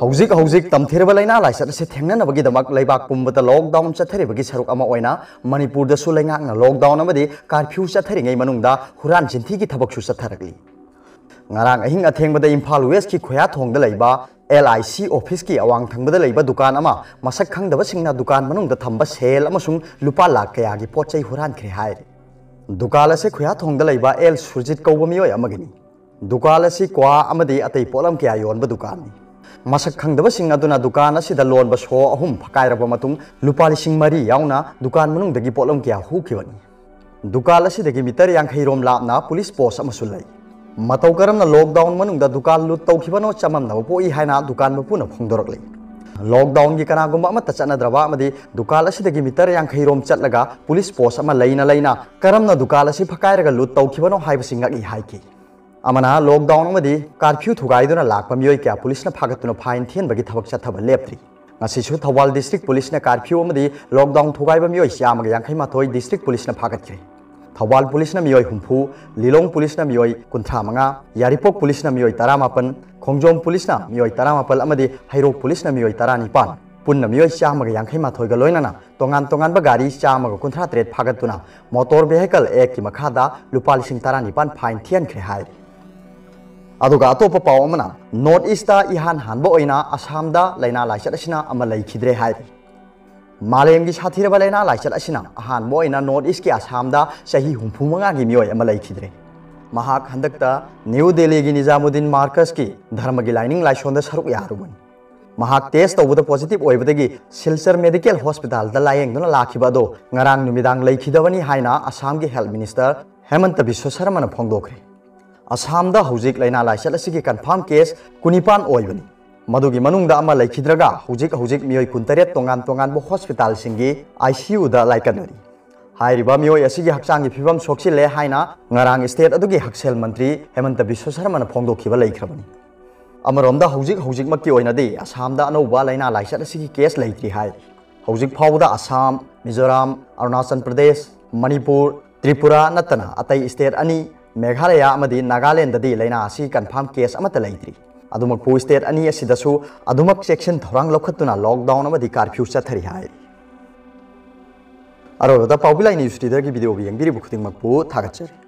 हौजिक हौजिक तमथेरब लैना लाइसत से थेंगनबगीदमक लैबाक पुंबदा लॉकडाउन चथरेबगी सरुक अमा ओइना मणिपुरदसु लैंगाकना लॉकडाउन अमदी कर्फ्यू चथरिङै मनुंगदा हुरान चिन्थिगी थबकसु चथरगली ngarang ahing athengbada Imphal West ki khoya thongda leiba LIC office ki awang thangbada leiba dukan ama masak khangdaba singna dukan manungda thamba sel amasung lupa lakh kaya gi pochai huran khre hai dukala se khoya thongda leiba L Surjit kawba miyoi amagini dukala si kwa amadi atai polam kya yonba dukan ni masak khangdaba sing aduna dukan asida lonba so ahum phakairaba matung lupa lising mari yauna dukan manungdagi polam kya hukiwani dukala asidagi mitar yankhai rom lapna police post amasul lei मतौ करमना lockdown मनुंगदा दुकान लुट तौखिबनो चममना पोई हाइना दुकान मपुना फोंदोरकले lockdown की कनागुम अमत चनद्रबा अमदी दुकान असिदगी metre यांखैरोम चटलगा police post अमा लैना करमना दुकान असि फकायरगा लुट तौखिबनो हाइबसिंगि हाइकी अमना लॉकडाउन अमदी कर्फ्यू थुगाइदुना लाकपा मियोय क्या पुलिसना फागतुना fine थेनबगी थबक चथब लेप्त्री ngasisu thawal district police na curfew amadi lockdown thugaiba miyoy siamaga yankhai mathoi district police na phagatkhre thawal police na miyoy humpu lilong police na miyoy kunthra manga yaripok police na miyoy taramapan khongjom police na miyoy taramapal amadi hairok police na miyoy taranipan punna miyoy siamaga yankhai mathoi ga loinana tongan ba gari siamaga kunthra tret phagatuna motor vehicle act ki makhada lupa lising taranipan fine thian khre hai aduga atopa paw amana north east ta ihan hanba oina assam da laina laisat asina ama leikhidre hai मालेम की साथीरब लैना लाइचत असिना Ahaan Moina north east की आसाम दा सही हुंफुमंगा की मियोय अमा लैखिद्रे महाक हंदकता new Delhi की Nizamuddin Marcus की धर्म की लाइनिंग लाइसोंदा सरुक यारुबन महाक टेस्ट तौबदा पॉजिटिव ओइबदगी सिलचर मेडिकल हॉस्पिटल दा लायेंगदुना लाखिबदो ngarang numidang leiखिदबनी हाइना आसाम की हेल्थ मिनिस्टर हेमंत बिश्व शर्माना फोंदोखरे आसाम दा हौजिक लैना लाइचत असि की कंफर्म केस 29 ओइबनी मधुगी मनुंगदा अमा लैखिद्रगा हौजिक मियोय 19 तोंगान बो हॉस्पिटल सिंगी ICU दा लाइकनरी हाइरिबा मियोय असिगी हक्चांगी फिबम सोक्सिले हाइना ngarang स्टेट अदुगी हक्सेल मंत्री हेमंत बिश्व शर्माना फोंदोखिबा लैख्रबनी अमरोमदा हौजिक मक्की ओइनादि आसामदा अनौबा लैना लाइसत असिगी केस लैत्रि हाइ हौजिक फावदा आसाम मिजोराम अरुणाचल प्रदेश मणिपुर त्रिपुरा नतना अतै स्टेट अनि मेघालय अमदी नागालैंड दि लैना असि कंफर्म केस अमत लैत्रि अदुमक पु स्टेट अनि असिदसु अदुमक सेक्शन थौरांग लौखतुना लॉकडाउन अमदी कर्फ्यू चथरि हाइ अरोदा पाउबिलाई न्यूज रीडर की वीडियो यंगिरि बुखदिंग मकपु थागचरि।